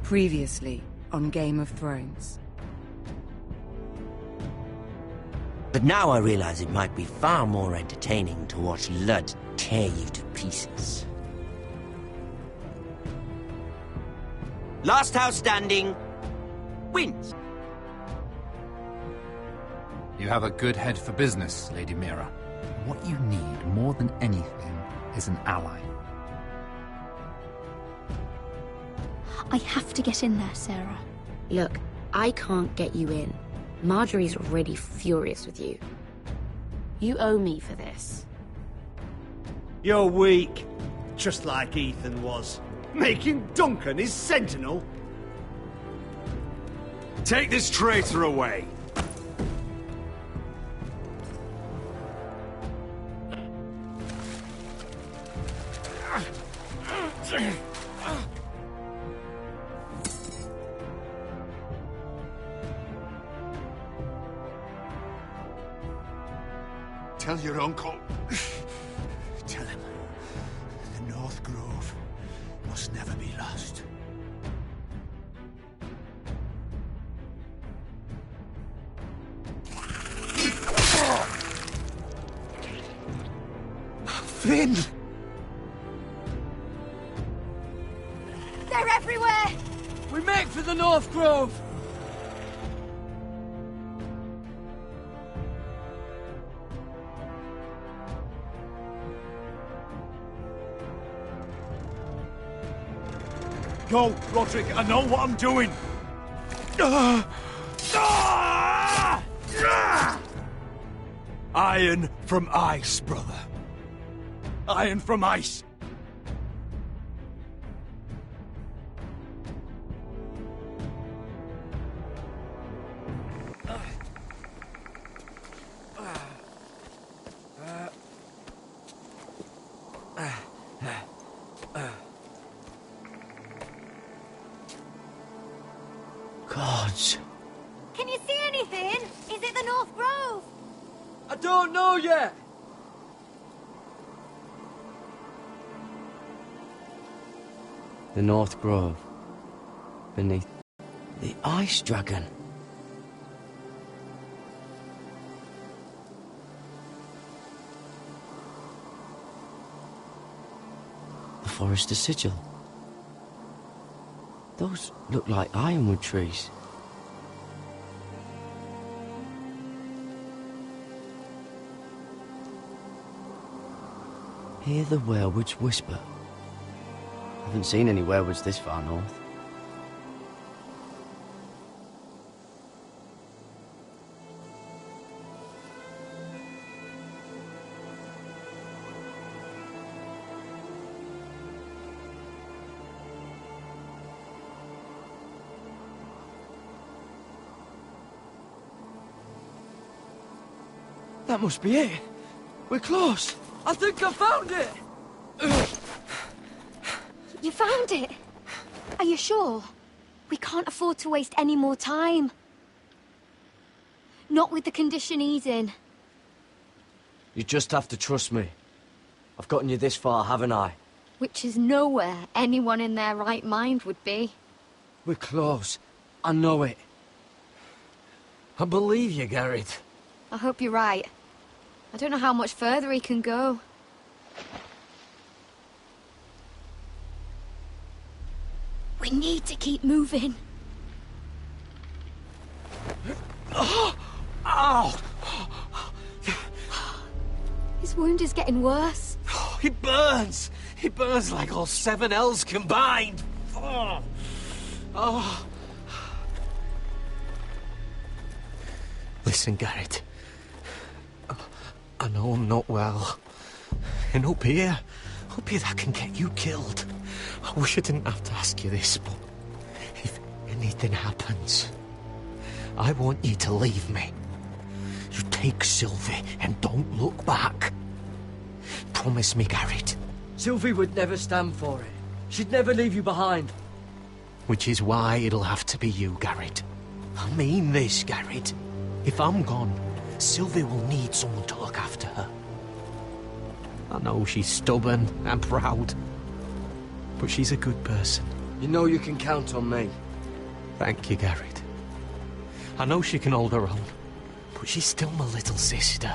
Previously on Game of Thrones. But now I realize it might be far more entertaining to watch Ludd tear you to pieces. Last house standing wins. You have a good head for business, Lady Mira. What you need more than anything is an ally. I have to get in there, Sarah. Look, I can't get you in. Marjorie's already furious with you. You owe me for this. You're weak. Just like Ethan was. Making Duncan his sentinel. Take this traitor away. Tell your uncle. Tell him the North Grove must never be lost. Finn! They're everywhere! We make for the North Grove! Go, Roderick, I know what I'm doing. Iron from ice, brother. Iron from ice. Gods. Can you see anything? Is it the North Grove? I don't know yet! The North Grove. Beneath the Ice Dragon. The Forester Sigil. Those look like ironwood trees. Hear the werewolves whisper. Haven't seen any werewolves this far north. That must be it. We're close. I think I found it! You found it? Are you sure? We can't afford to waste any more time. Not with the condition he's in. You just have to trust me. I've gotten you this far, haven't I? Which is nowhere anyone in their right mind would be. We're close. I know it. I believe you, Garrett. I hope you're right. I don't know how much further he can go. We need to keep moving. Ow! His wound is getting worse. He burns! He burns like all 7 L's combined! Oh. Listen, Garrett. I know I'm not well. And up here that can get you killed. I wish I didn't have to ask you this, but if anything happens, I want you to leave me. You take Sylvie and don't look back. Promise me, Garrett. Sylvie would never stand for it. She'd never leave you behind. Which is why it'll have to be you, Garrett. I mean this, Garrett. If I'm gone, Sylvie will need someone to look after her. I know she's stubborn and proud, but she's a good person. You know you can count on me. Thank you, Garrett. I know she can hold her own, but she's still my little sister.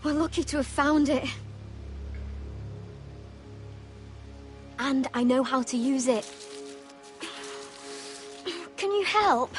We're lucky to have found it. And I know how to use it. Can you help?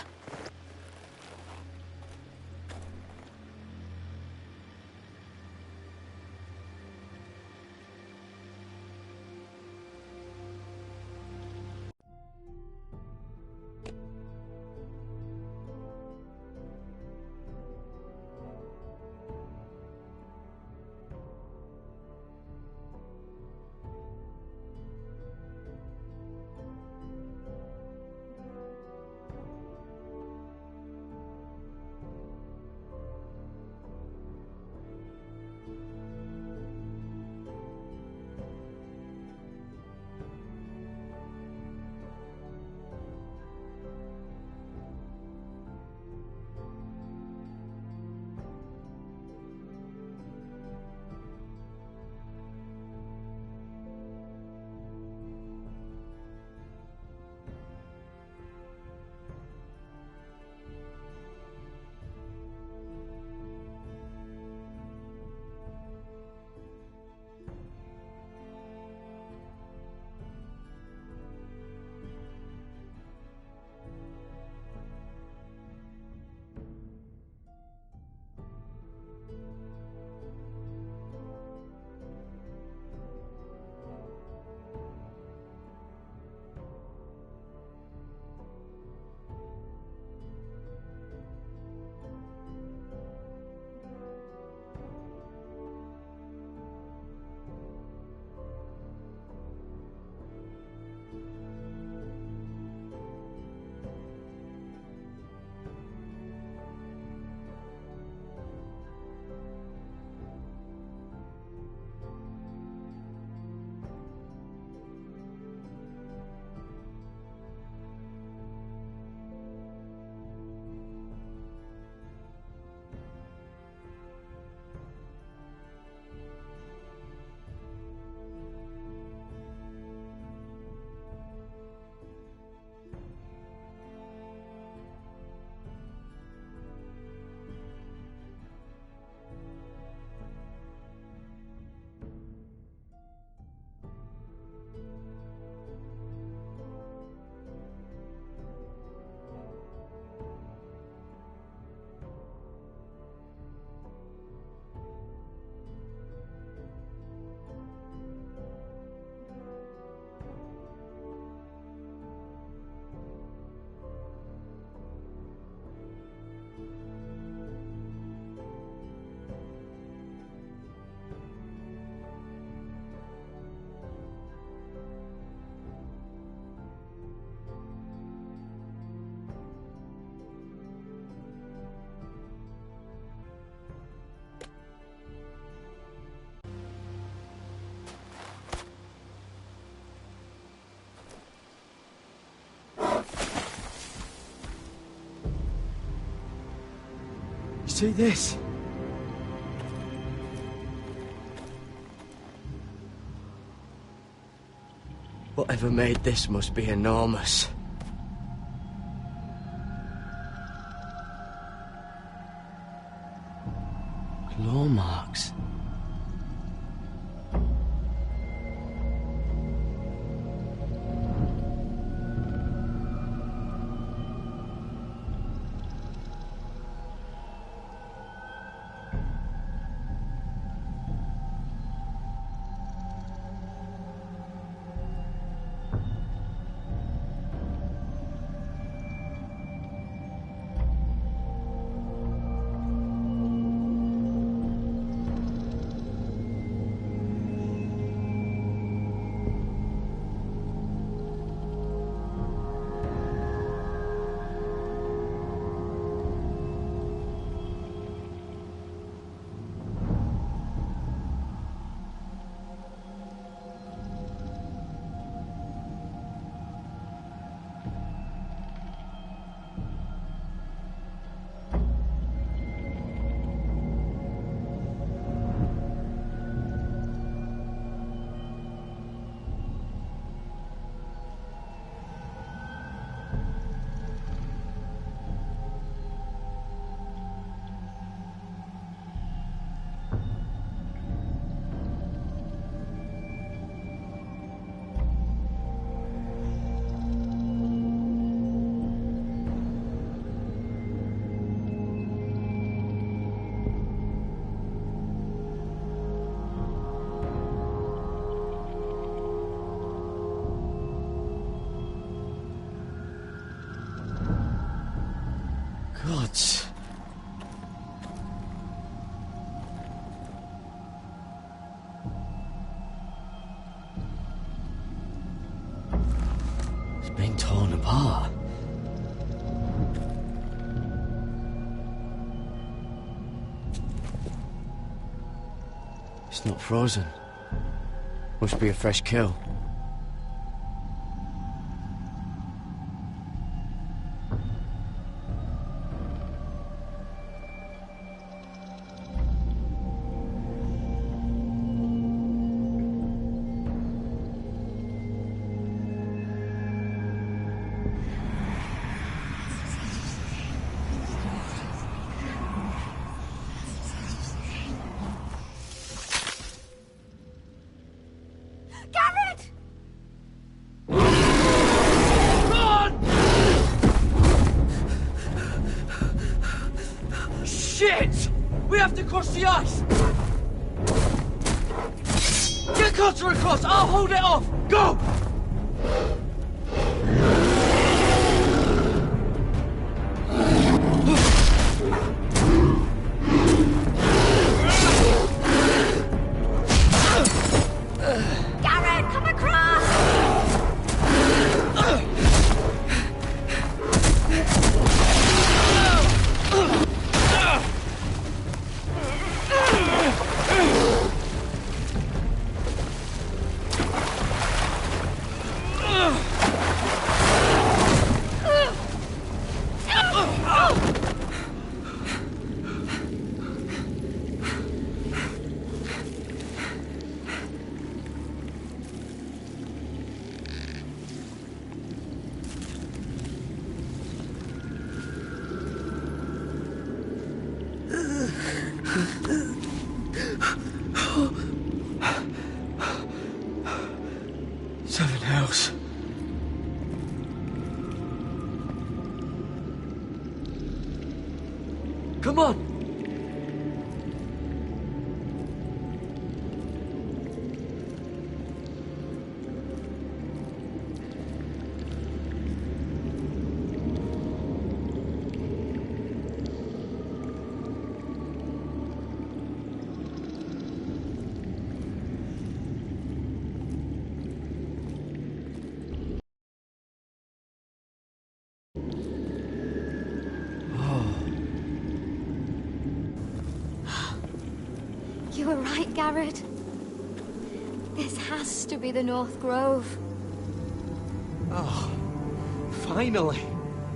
See this? Whatever made this must be enormous. Claw marks. Gods. It's being torn apart. It's not frozen. Must be a fresh kill. Garrett! Shit! We have to cross the ice! Get Cotter across! I'll hold it off! Go! Garrett, come across! Seven Hells. Come on! You were right, Garrett. This has to be the North Grove. Oh, finally!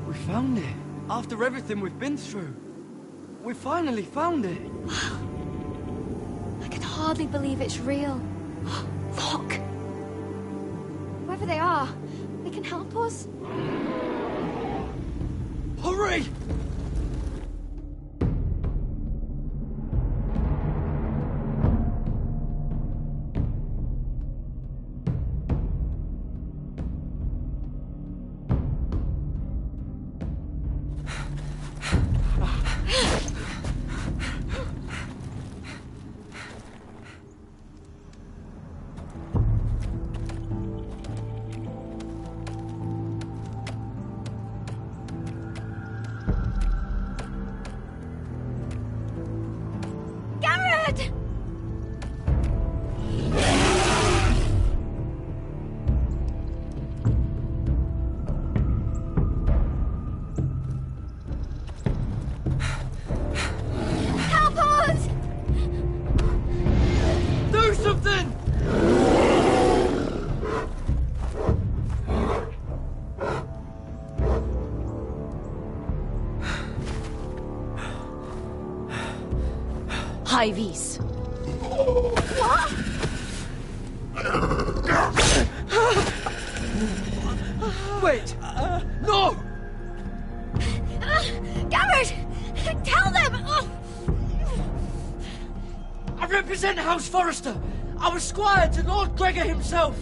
We found it. After everything we've been through. We finally found it. I can hardly believe it's real. Look! Whoever they are, they can help us. Hurry! Garrett! Help us! Do something! Hyves. Wait! No! Garrett! Tell them! I represent House Forrester. I was squire to Lord Gregor himself.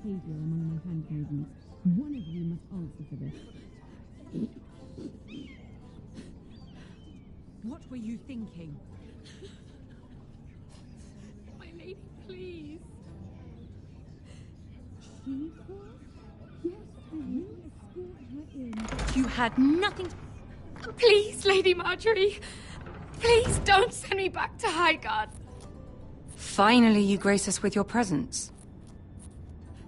behavior among my handmaidens. One of you must answer for this. What were you thinking? My lady, please. She was? Yes, you escort her in. You had nothing to... Please, Lady Marjorie. Please don't send me back to Highgarden. Finally, you grace us with your presence.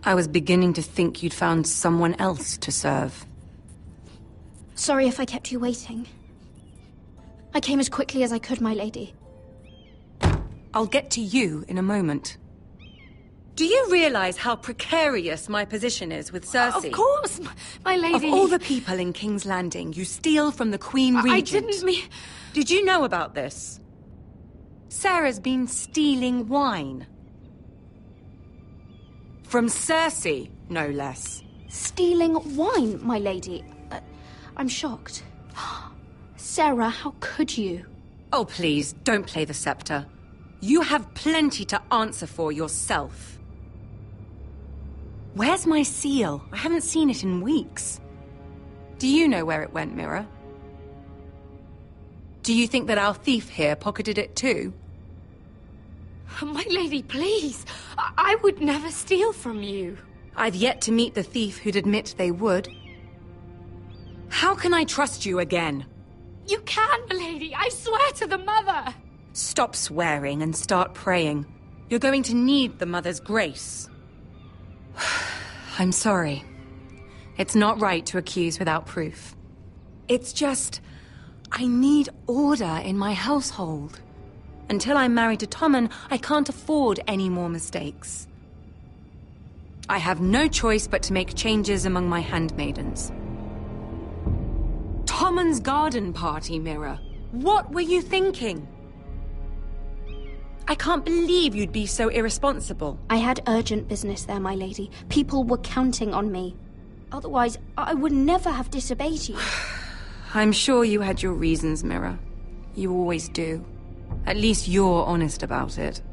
I was beginning to think you'd found someone else to serve. Sorry if I kept you waiting. I came as quickly as I could, my lady. I'll get to you in a moment. Do you realize how precarious my position is with Cersei? Of course, my lady. Of all the people in King's Landing, you steal from the Queen Regent. I didn't mean... Did you know about this? Sarah's been stealing wine. From Cersei, no less. Stealing wine, my lady? I'm shocked. Sarah, how could you? Oh, please, don't play the scepter. You have plenty to answer for yourself. Where's my seal? I haven't seen it in weeks. Do you know where it went, Mira? Do you think that our thief here pocketed it too? My lady, please. I would never steal from you. I've yet to meet the thief who'd admit they would. How can I trust you again? You can, my lady. I swear to the Mother. Stop swearing and start praying. You're going to need the Mother's grace. I'm sorry. It's not right to accuse without proof. It's just... I need order in my household. Until I'm married to Tommen, I can't afford any more mistakes. I have no choice but to make changes among my handmaidens. Tommen's garden party, Mira. What were you thinking? I can't believe you'd be so irresponsible. I had urgent business there, my lady. People were counting on me. Otherwise, I would never have disobeyed you. I'm sure you had your reasons, Mira. You always do. At least you're honest about it.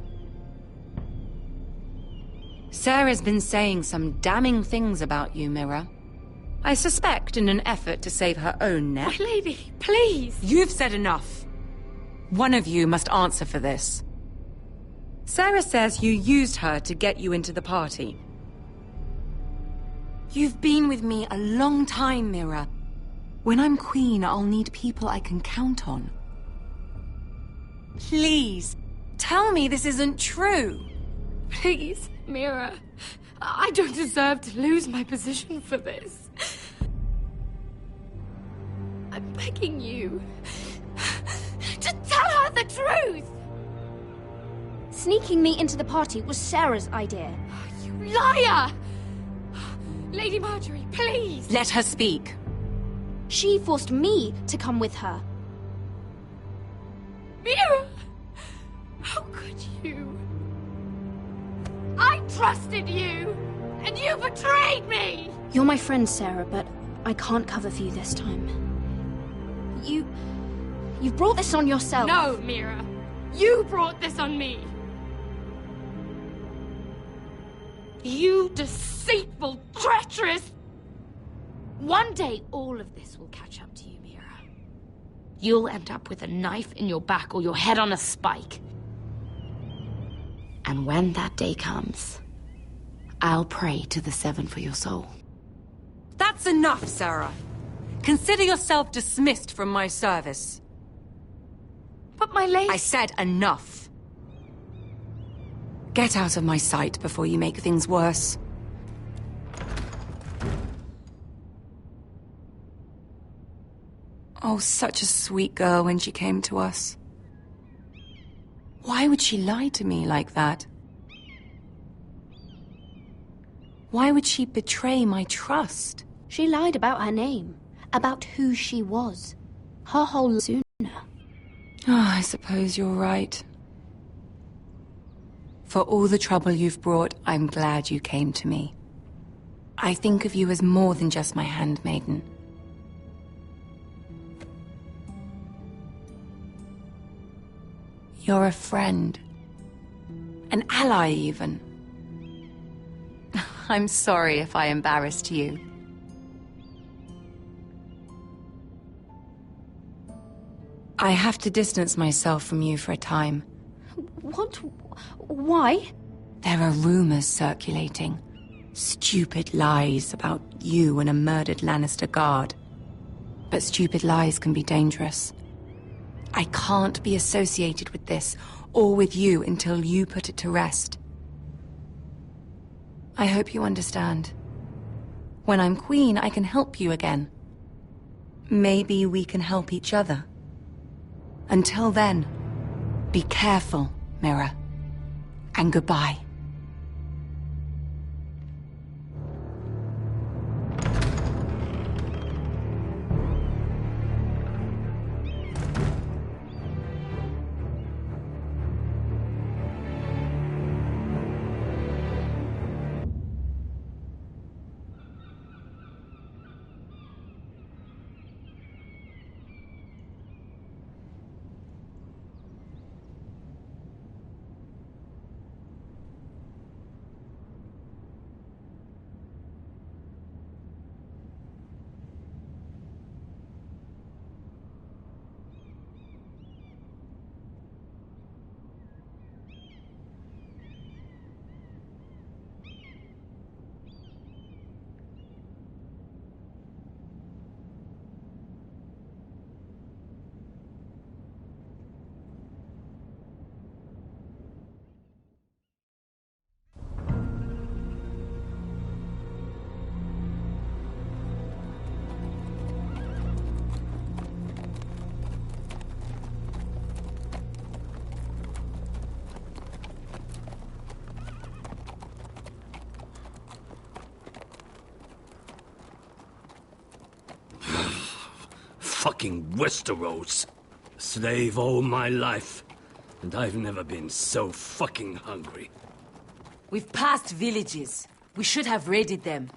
Sarah's been saying some damning things about you, Mira. I suspect in an effort to save her own neck. My lady, please! You've said enough. One of you must answer for this. Sarah says you used her to get you into the party. You've been with me a long time, Mira. When I'm queen, I'll need people I can count on. Please, tell me this isn't true. Please, Mira. I don't deserve to lose my position for this. I'm begging you to tell her the truth! Sneaking me into the party was Sarah's idea. You liar! Lady Marjorie, please! Let her speak. She forced me to come with her. Mira! How could you? I trusted you, and you betrayed me! You're my friend, Sarah, but I can't cover for you this time. You've brought this on yourself. No, Mira. You brought this on me. You deceitful, treacherous... One day, all of this will catch up to you, Mira. You'll end up with a knife in your back or your head on a spike. And when that day comes, I'll pray to the Seven for your soul. That's enough, Sarah. Consider yourself dismissed from my service. But my lady... I said enough. Get out of my sight before you make things worse. Oh, such a sweet girl when she came to us. Why would she lie to me like that? Why would she betray my trust? She lied about her name, about who she was. Her whole sooner. Oh, I suppose you're right. For all the trouble you've brought, I'm glad you came to me. I think of you as more than just my handmaiden. You're a friend. An ally, even. I'm sorry if I embarrassed you. I have to distance myself from you for a time. What? Why? There are rumors circulating. Stupid lies about you and a murdered Lannister guard. But stupid lies can be dangerous. I can't be associated with this, or with you, until you put it to rest. I hope you understand. When I'm queen, I can help you again. Maybe we can help each other. Until then, be careful, Mira. And goodbye. Fucking Westeros. Slave all my life, and I've never been so fucking hungry. We've passed villages. We should have raided them.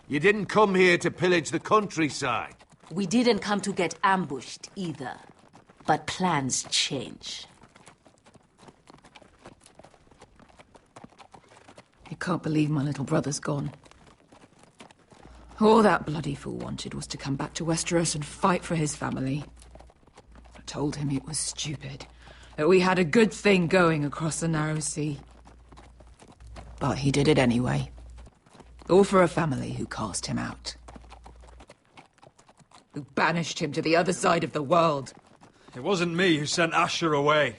You didn't come here to pillage the countryside. We didn't come to get ambushed either. But plans change. I can't believe my little brother's gone. All that bloody fool wanted was to come back to Westeros and fight for his family. I told him it was stupid, that we had a good thing going across the Narrow Sea. But he did it anyway. All for a family who cast him out. Who banished him to the other side of the world. It wasn't me who sent Asher away.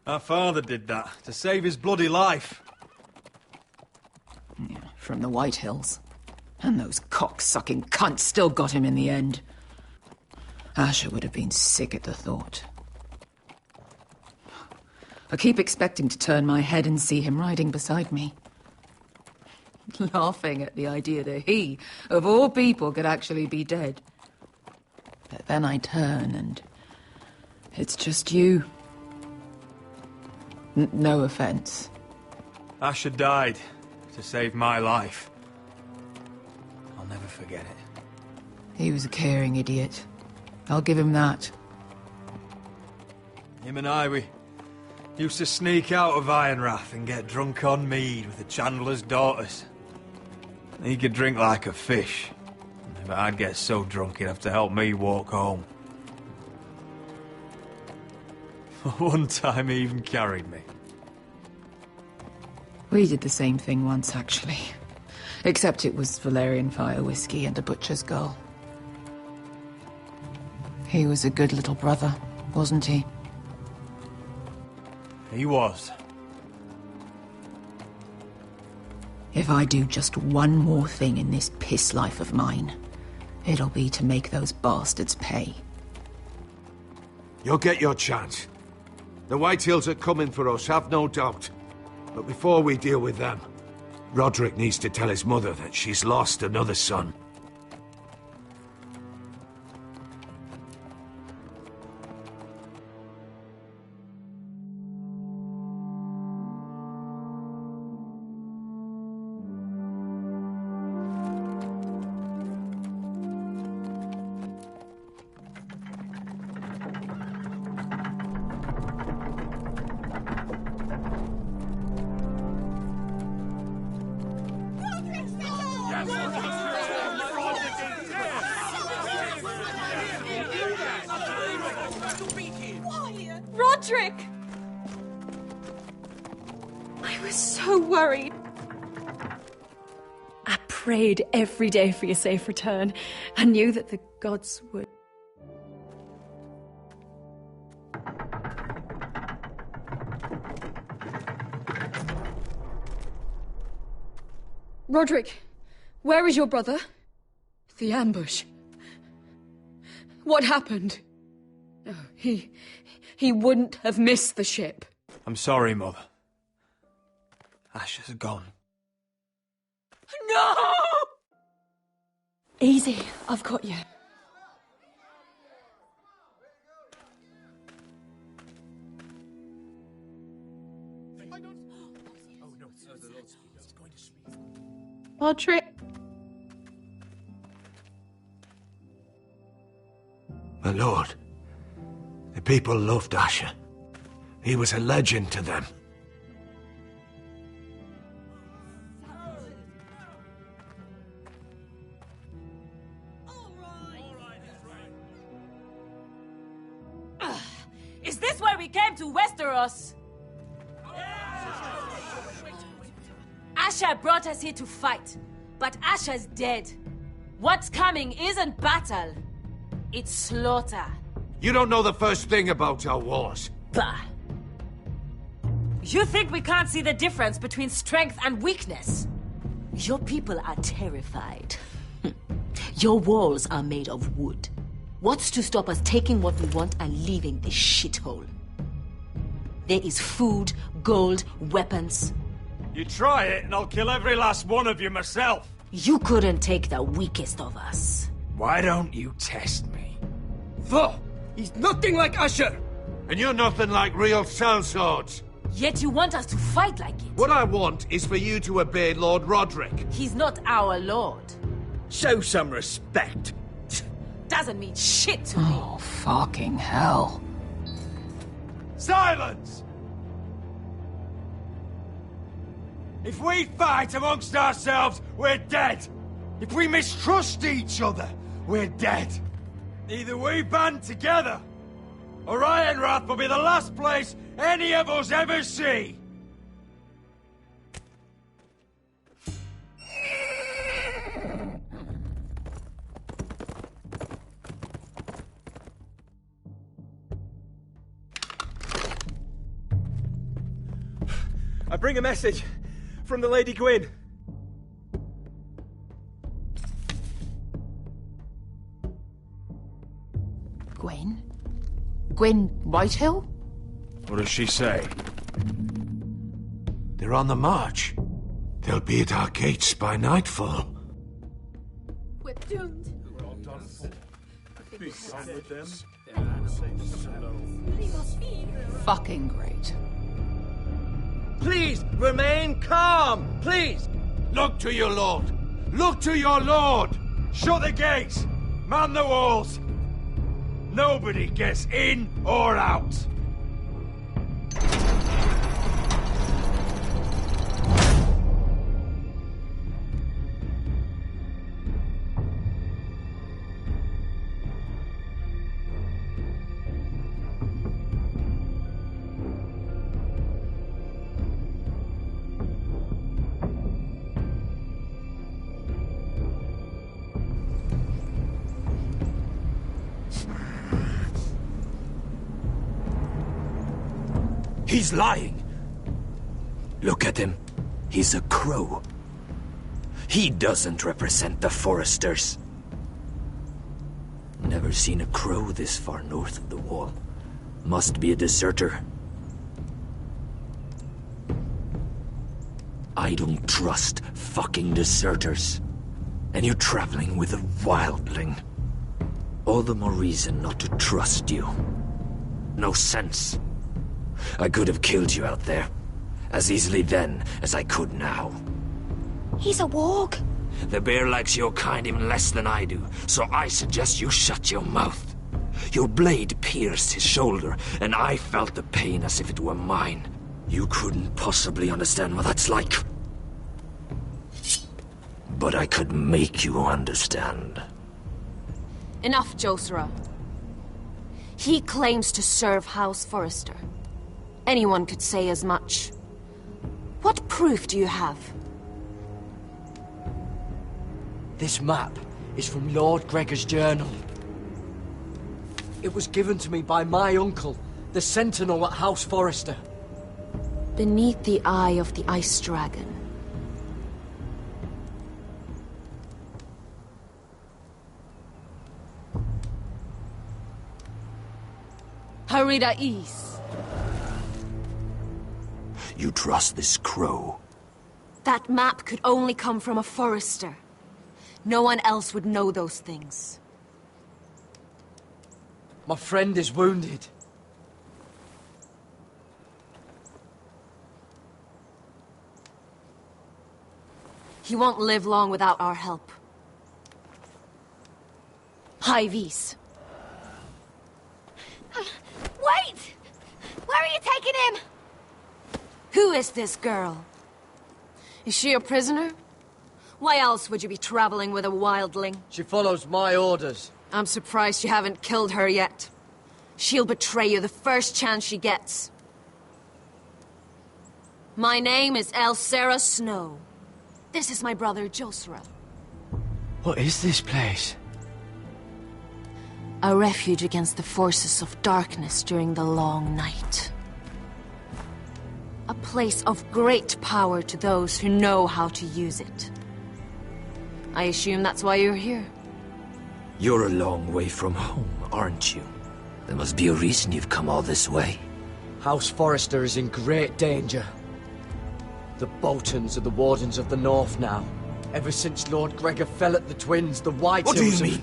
Our father did that, to save his bloody life. Yeah, from the White Hills. And those cock-sucking cunts still got him in the end. Asher would have been sick at the thought. I keep expecting to turn my head and see him riding beside me. Laughing at the idea that he, of all people, could actually be dead. But then I turn and it's just you. No offense. Asher died to save my life. I'll never forget it. He was a caring idiot. I'll give him that. Him and I, we used to sneak out of Ironrath and get drunk on mead with the Chandler's daughters. He could drink like a fish, but I'd get so drunk he'd have to help me walk home. One time he even carried me. We did the same thing once, actually. Except it was Valerian fire whiskey and a butcher's girl. He was a good little brother, wasn't he? He was. If I do just one more thing in this piss life of mine, it'll be to make those bastards pay. You'll get your chance. The Whitehills are coming for us, have no doubt. But before we deal with them, Roderick needs to tell his mother that she's lost another son. Roderick! I was so worried. I prayed every day for your safe return. I knew that the gods would. Roderick, where is your brother? The ambush. What happened? Oh, he wouldn't have missed the ship. I'm sorry, Mother. Asher's gone. No! Easy, I've got you. Roderick. My lord, the people loved Asher. He was a legend to them. Is this why we came to Westeros? Asher brought us here to fight, but Asher's dead. What's coming isn't battle, it's slaughter. You don't know the first thing about our wars. Bah! You think we can't see the difference between strength and weakness? Your people are terrified. Your walls are made of wood. What's to stop us taking what we want and leaving this shithole? There is food, gold, weapons. You try it and I'll kill every last one of you myself. You couldn't take the weakest of us. Why don't you test me? Though, he's nothing like Asher. And you're nothing like real sellswords. Yet you want us to fight like it. What I want is for you to obey Lord Roderick. He's not our lord. Show some respect. Doesn't mean shit to me. Oh, fucking hell. Silence! If we fight amongst ourselves, we're dead. If we mistrust each other, we're dead. Either we band together, or Ironrath will be the last place any of us ever see. I bring a message from the Lady Gwyn. Gwyn? Gwyn Whitehill? What does she say? They're on the march. They'll be at our gates by nightfall. We're doomed. Fucking great. Please, remain calm, please! Look to your lord! Look to your lord! Shut the gates! Man the walls! Nobody gets in or out! He's lying. Look at him. He's a crow. He doesn't represent the Foresters. Never seen a crow this far north of the wall. Must be a deserter. I don't trust fucking deserters. And you're traveling with a wildling. All the more reason not to trust you. No sense. I could have killed you out there. As easily then as I could now. He's a warg. The bear likes your kind even less than I do, so I suggest you shut your mouth. Your blade pierced his shoulder, and I felt the pain as if it were mine. You couldn't possibly understand what that's like. But I could make you understand. Enough, Josera. He claims to serve House Forrester. Anyone could say as much. What proof do you have? This map is from Lord Gregor's journal. It was given to me by my uncle, the Sentinel at House Forrester. Beneath the eye of the Ice Dragon. Harida East. You trust this crow? That map could only come from a Forrester. No one else would know those things. My friend is wounded. He won't live long without our help. High Vis. Wait! Where are you taking him? Who is this girl? Is she a prisoner? Why else would you be traveling with a wildling? She follows my orders. I'm surprised you haven't killed her yet. She'll betray you the first chance she gets. My name is Elsera Snow. This is my brother Josra. What is this place? A refuge against the forces of darkness during the long night. A place of great power to those who know how to use it. I assume that's why you're here. You're a long way from home, aren't you? There must be a reason you've come all this way. House Forrester is in great danger. The Boltons are the Wardens of the North now. Ever since Lord Gregor fell at the Twins, the White What do you Hills mean?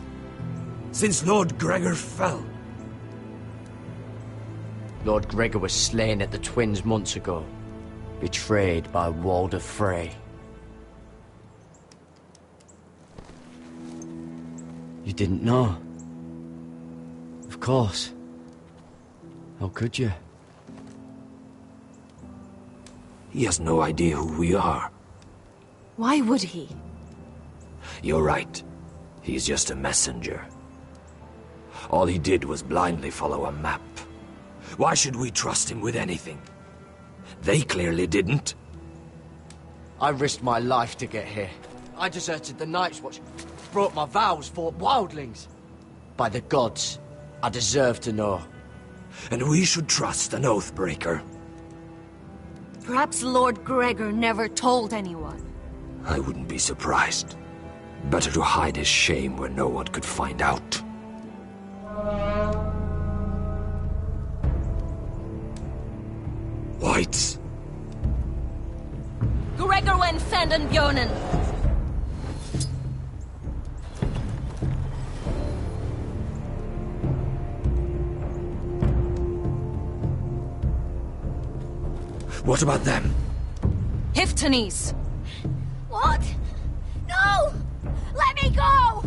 Since Lord Gregor fell? Lord Gregor was slain at the Twins months ago. Betrayed by Walder Frey. You didn't know? Of course. How could you? He has no idea who we are. Why would he? You're right. He's just a messenger. All he did was blindly follow a map. Why should we trust him with anything? They clearly didn't. I risked my life to get here. I deserted the Night's Watch, broke my vows, fought wildlings. By the gods, I deserve to know. And we should trust an Oathbreaker. Perhaps Lord Gregor never told anyone. I wouldn't be surprised. Better to hide his shame where no one could find out. Whites. Gregor wen Fanden Bjornen. What about them? Hiftanes. What? No! Let me go!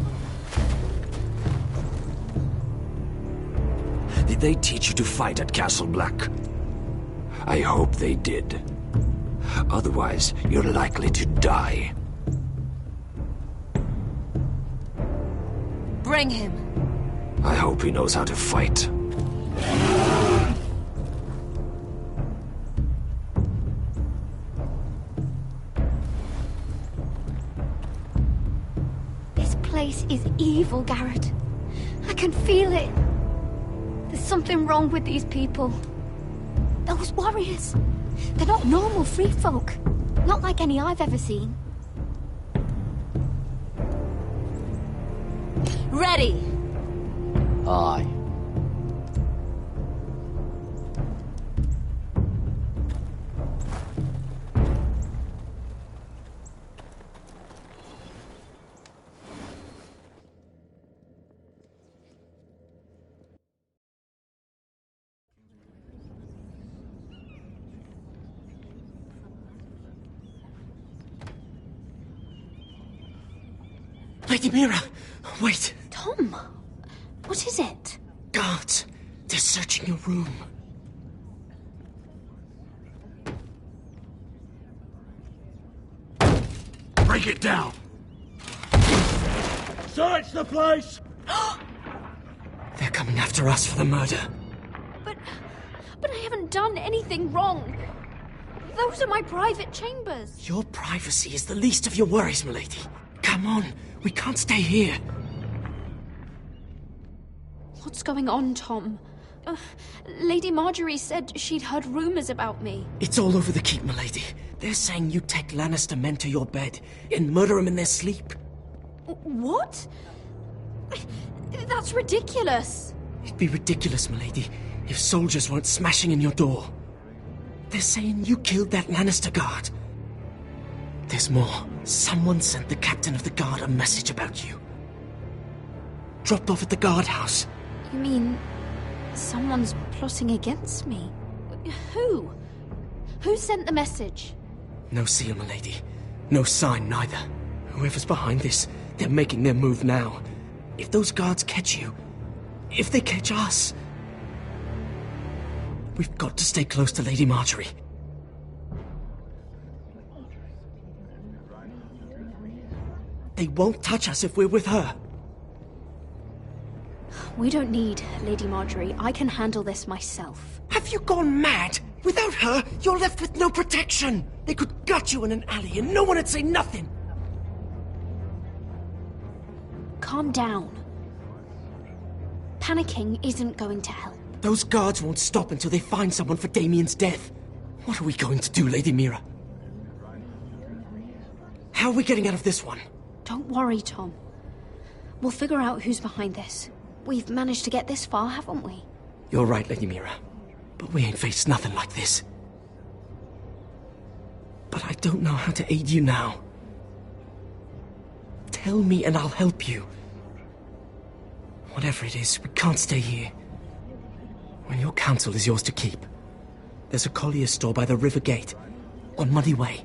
Did they teach you to fight at Castle Black? I hope they did. Otherwise, you're likely to die. Bring him. I hope he knows how to fight. This place is evil, Garrett. I can feel it. There's something wrong with these people. Those warriors. They're not normal free folk. Not like any I've ever seen. Ready. Aye. Lady Mira, wait. Tom, what is it? Guards, they're searching your room. Break it down! Search the place! They're coming after us for the murder. But I haven't done anything wrong. Those are my private chambers. Your privacy is the least of your worries, milady. Come on, we can't stay here. What's going on, Tom? Lady Marjorie said she'd heard rumors about me. It's all over the keep, milady. They're saying you take Lannister men to your bed and murder them in their sleep. What? That's ridiculous. It'd be ridiculous, milady, if soldiers weren't smashing in your door. They're saying you killed that Lannister guard. There's more. Someone sent the captain of the guard a message about you. Dropped off at the guardhouse. You mean someone's plotting against me? Who? Who sent the message? No seal, milady. No sign, neither. Whoever's behind this, they're making their move now. If those guards catch you, if they catch us, we've got to stay close to Lady Marjorie. They won't touch us if we're with her. We don't need Lady Marjorie. I can handle this myself. Have you gone mad? Without her, you're left with no protection. They could gut you in an alley and no one would say nothing. Calm down. Panicking isn't going to help. Those guards won't stop until they find someone for Damien's death. What are we going to do, Lady Mira? How are we getting out of this one? Don't worry, Tom. We'll figure out who's behind this. We've managed to get this far, haven't we? You're right, Lady Mira. But we ain't faced nothing like this. But I don't know how to aid you now. Tell me and I'll help you. Whatever it is, we can't stay here. When your counsel is yours to keep. There's a collier's store by the river gate, on Muddy Way.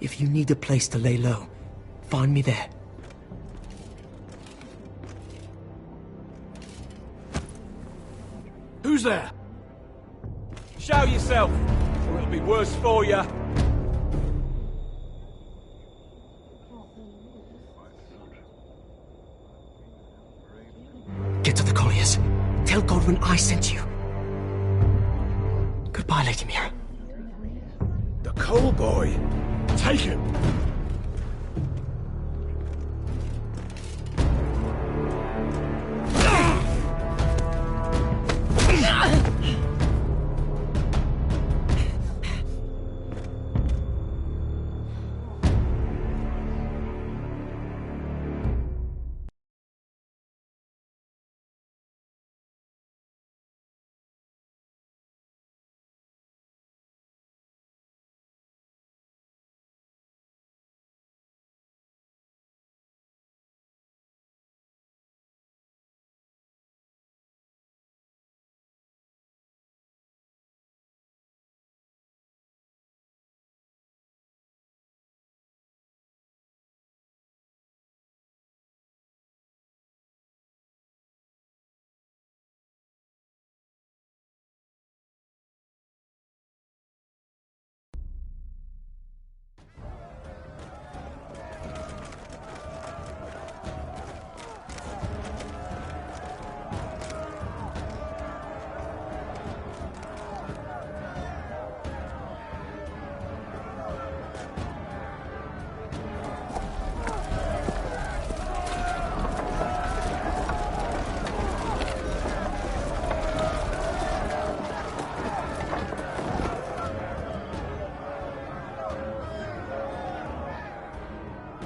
If you need a place to lay low, find me there. Who's there? Show yourself, or it'll be worse for you. Get to the colliers. Tell Godwyn I sent you. Goodbye, Lady Mira. The Cole boy. Take him.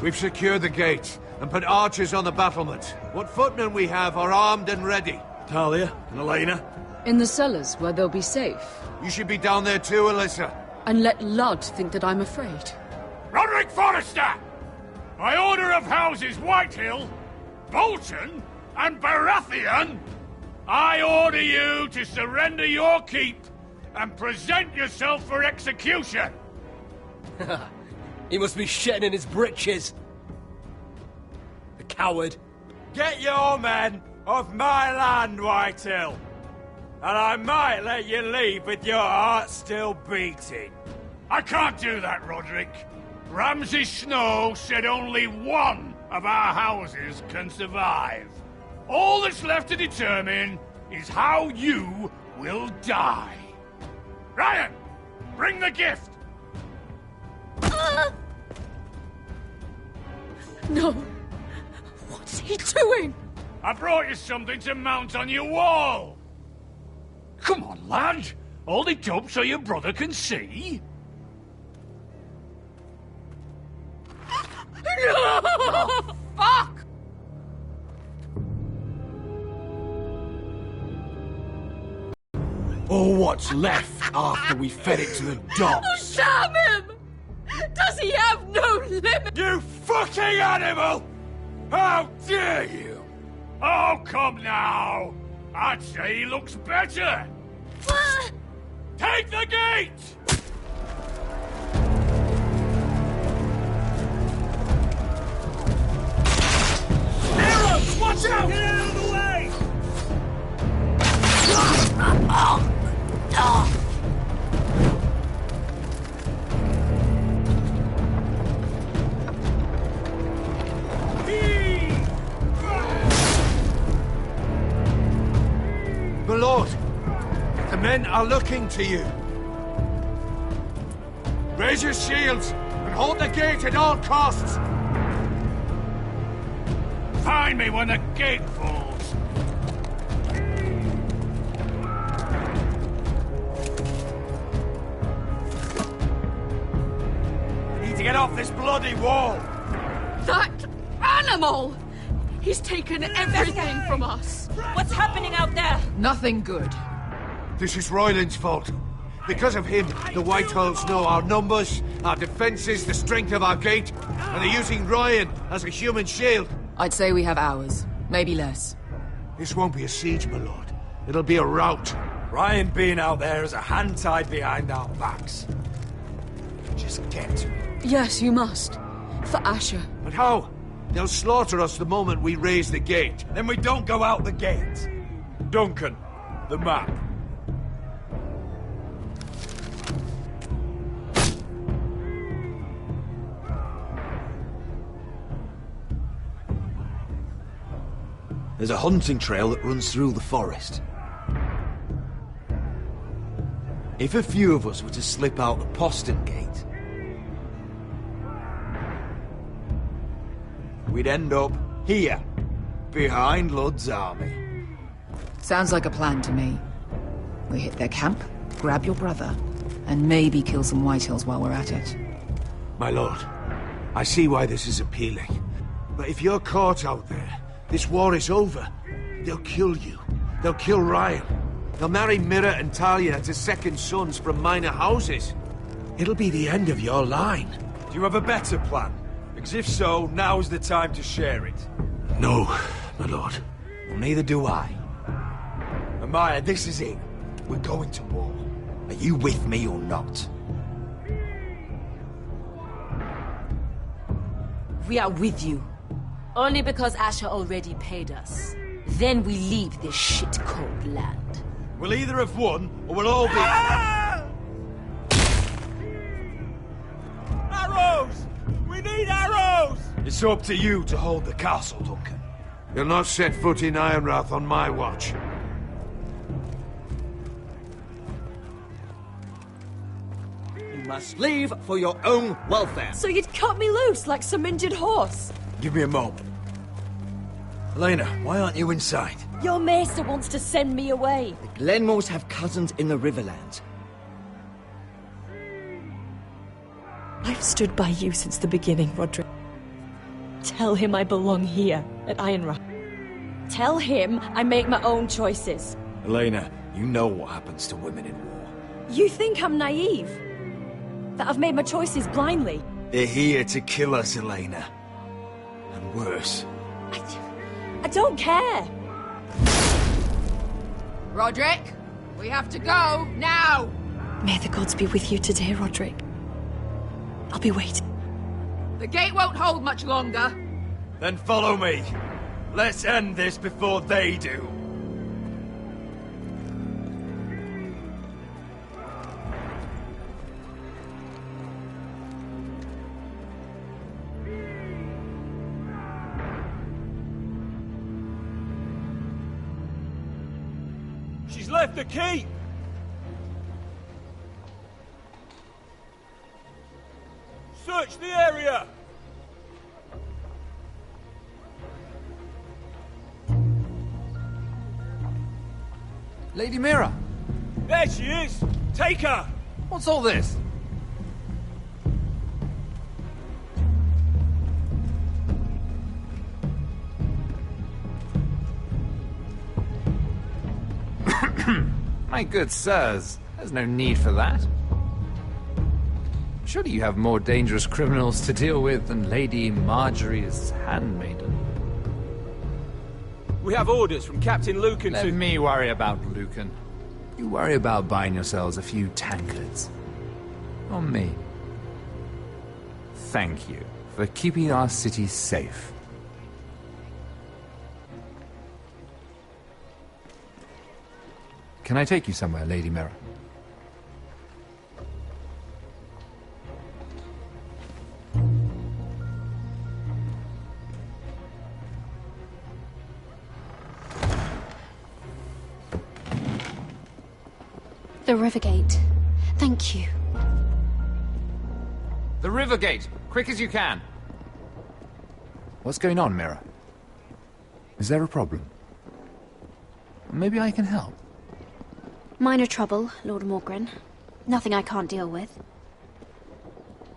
We've secured the gate and put archers on the battlement. What footmen we have are armed and ready. Talia and Elena? In the cellars, where they'll be safe. You should be down there too, Alyssa. And let Ludd think that I'm afraid. Roderick Forrester! By order of Houses Whitehill, Bolton, and Baratheon, I order you to surrender your keep and present yourself for execution. He must be shitting in his britches. The coward. Get your men off my land, Whitehill. And I might let you leave with your heart still beating. I can't do that, Roderick. Ramsay Snow said only one of our houses can survive. All that's left to determine is how you will die. Ryan, bring the gift! No. What's he doing? I brought you something to mount on your wall. Come on, lad. Hold it up so your brother can see. No! Oh, fuck! Or what's left after we fed it to the dogs. Damn him! Does he have no limit? You fucking animal! How dare you! Oh, come now! I'd say he looks better! Take the gate! Arrows! Watch out! Get out of the way! My lord, the men are looking to you. Raise your shields and hold the gate at all costs. Find me when the gate falls. We need to get off this bloody wall. That animal! He's taken everything from us. What's happening out there? Nothing good. This is Royland's fault. Because of him, the Whitehills know our numbers, our defenses, the strength of our gate, and they're using Ryan as a human shield. I'd say we have hours, maybe less. This won't be a siege, my lord. It'll be a rout. Ryan being out there is a hand tied behind our backs. Just get to it. Yes, you must. For Asher. But how? They'll slaughter us the moment we raise the gate. Then we don't go out the gate. Duncan, the map. There's a hunting trail that runs through the forest. If a few of us were to slip out the postern gate, we'd end up here, behind Ludd's army. Sounds like a plan to me. We hit their camp, grab your brother, and maybe kill some Whitehills while we're at it. My lord, I see why this is appealing. But if you're caught out there, this war is over. They'll kill you. They'll kill Ryan. They'll marry Mira and Talia to second sons from minor houses. It'll be the end of your line. Do you have a better plan? Because if so, now's the time to share it. No, my lord. Well, neither do I. Amaya, this is it. We're going to war. Are you with me or not? We are with you. Only because Asher already paid us. Then we leave this shit-cold land. We'll either have won, or we'll all be... Arrows! We need arrows! It's up to you to hold the castle, Duncan. You'll not set foot in Ironrath on my watch. You must leave for your own welfare. So you'd cut me loose like some injured horse? Give me a moment. Elena, why aren't you inside? Your maester wants to send me away. The Glenmores have cousins in the Riverlands. I've stood by you since the beginning, Roderick. Tell him I belong here, at Ironrath. Tell him I make my own choices. Elena, you know what happens to women in war. You think I'm naive? That I've made my choices blindly? They're here to kill us, Elena. And worse. I don't care. Roderick, we have to go, now! May the gods be with you today, Roderick. I'll be waiting. The gate won't hold much longer. Then follow me. Let's end this before they do. left the keep! Search the area! Lady Mira! There she is! Take her! What's all this? My good sirs, there's no need for that. Surely you have more dangerous criminals to deal with than Lady Marjorie's handmaiden. We have orders from Captain Lucan Let me worry about Lucan. You worry about buying yourselves a few tankards. On me. Thank you for keeping our city safe. Can I take you somewhere, Lady Mira? The Rivergate. Thank you. The Rivergate! Quick as you can! What's going on, Mira? Is there a problem? Maybe I can help. Minor trouble, Lord Morgren. Nothing I can't deal with.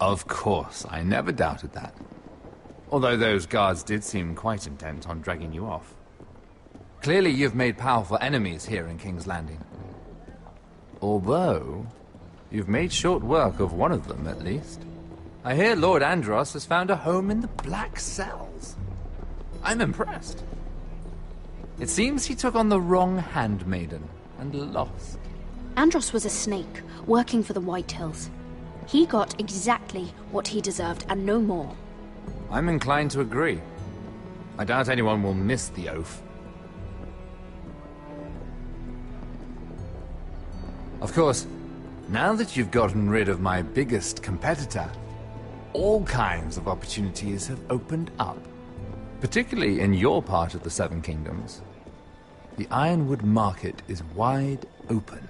Of course, I never doubted that. Although those guards did seem quite intent on dragging you off. Clearly you've made powerful enemies here in King's Landing. Although, you've made short work of one of them, at least. I hear Lord Andros has found a home in the Black Cells. I'm impressed. It seems he took on the wrong handmaiden and lost. Andros was a snake, working for the Whitehills. He got exactly what he deserved, and no more. I'm inclined to agree. I doubt anyone will miss the oath. Of course, now that you've gotten rid of my biggest competitor, all kinds of opportunities have opened up. Particularly in your part of the Seven Kingdoms. The Ironwood market is wide open.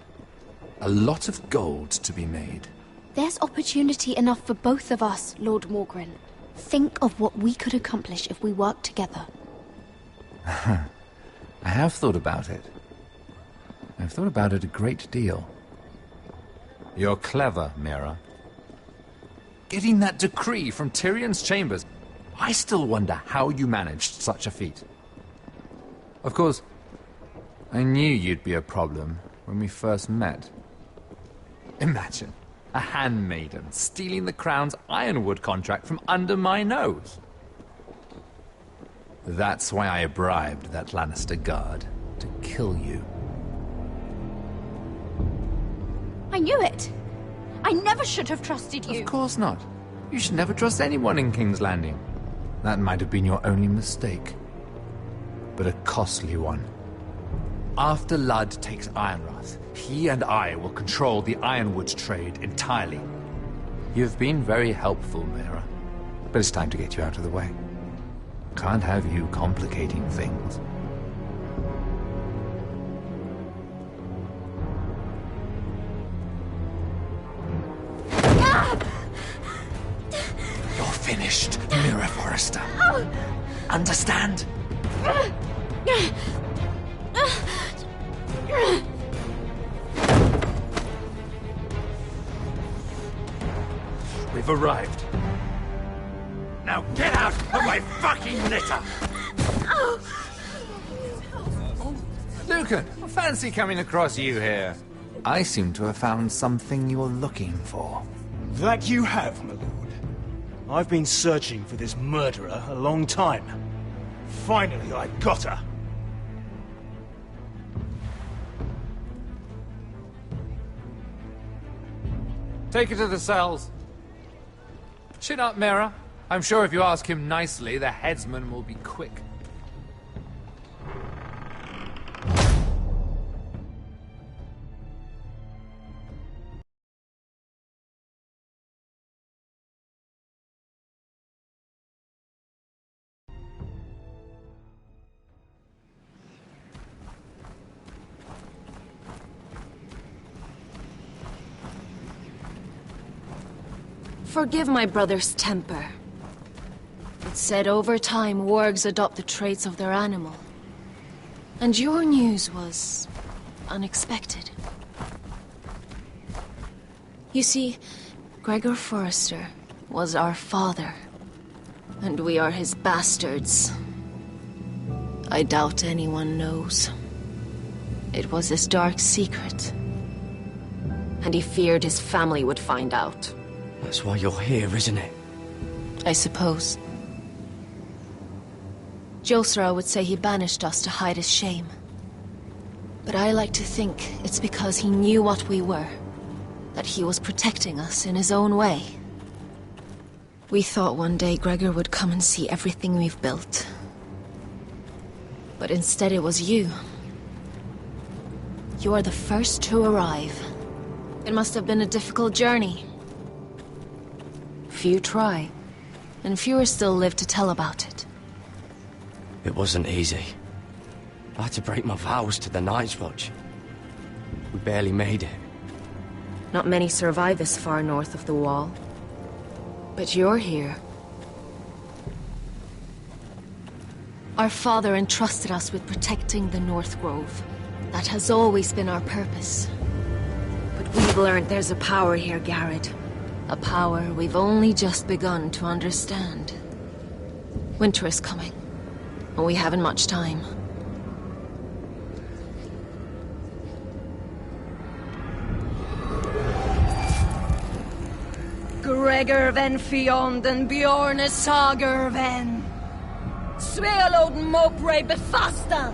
A lot of gold to be made. There's opportunity enough for both of us, Lord Morgren. Think of what we could accomplish if we worked together. I have thought about it. I've thought about it a great deal. You're clever, Mira. Getting that decree from Tyrion's chambers, I still wonder how you managed such a feat. Of course, I knew you'd be a problem when we first met. Imagine a handmaiden stealing the Crown's Ironwood contract from under my nose. That's why I bribed that Lannister guard to kill you. I knew it! I never should have trusted you! Of course not. You should never trust anyone in King's Landing. That might have been your only mistake. But a costly one. After Ludd takes Ironrath, he and I will control the Ironwood trade entirely. You've been very helpful, Mira. But it's time to get you out of the way. Can't have you complicating things. You're finished, Mira Forrester. Understand? We've arrived. Now get out of my fucking litter! Lucan, I fancy coming across you here. I seem to have found something you're looking for. That you have, my lord. I've been searching for this murderer a long time. Finally, I got her. Take her to the cells. Chin up, Mira. I'm sure if you ask him nicely, the headsman will be quick. Forgive my brother's temper. It's said over time wargs adopt the traits of their animal. And your news was unexpected. You see, Gregor Forrester was our father, and we are his bastards. I doubt anyone knows. It was his dark secret, and he feared his family would find out. That's why you're here, isn't it? I suppose. Josra would say he banished us to hide his shame. But I like to think it's because he knew what we were, that he was protecting us in his own way. We thought one day Gregor would come and see everything we've built. But instead it was you. You are the first to arrive. It must have been a difficult journey. Few try, and fewer still live to tell about it. It wasn't easy. I had to break my vows to the Night's Watch. We barely made it. Not many survive this far north of the Wall. But you're here. Our father entrusted us with protecting the North Grove. That has always been our purpose. But we've learned there's a power here, Garrett. A power we've only just begun to understand. Winter is coming, and we haven't much time. Gregor ven Fiondan Bjorne Sager ven. Svealoden Mopre Befasta.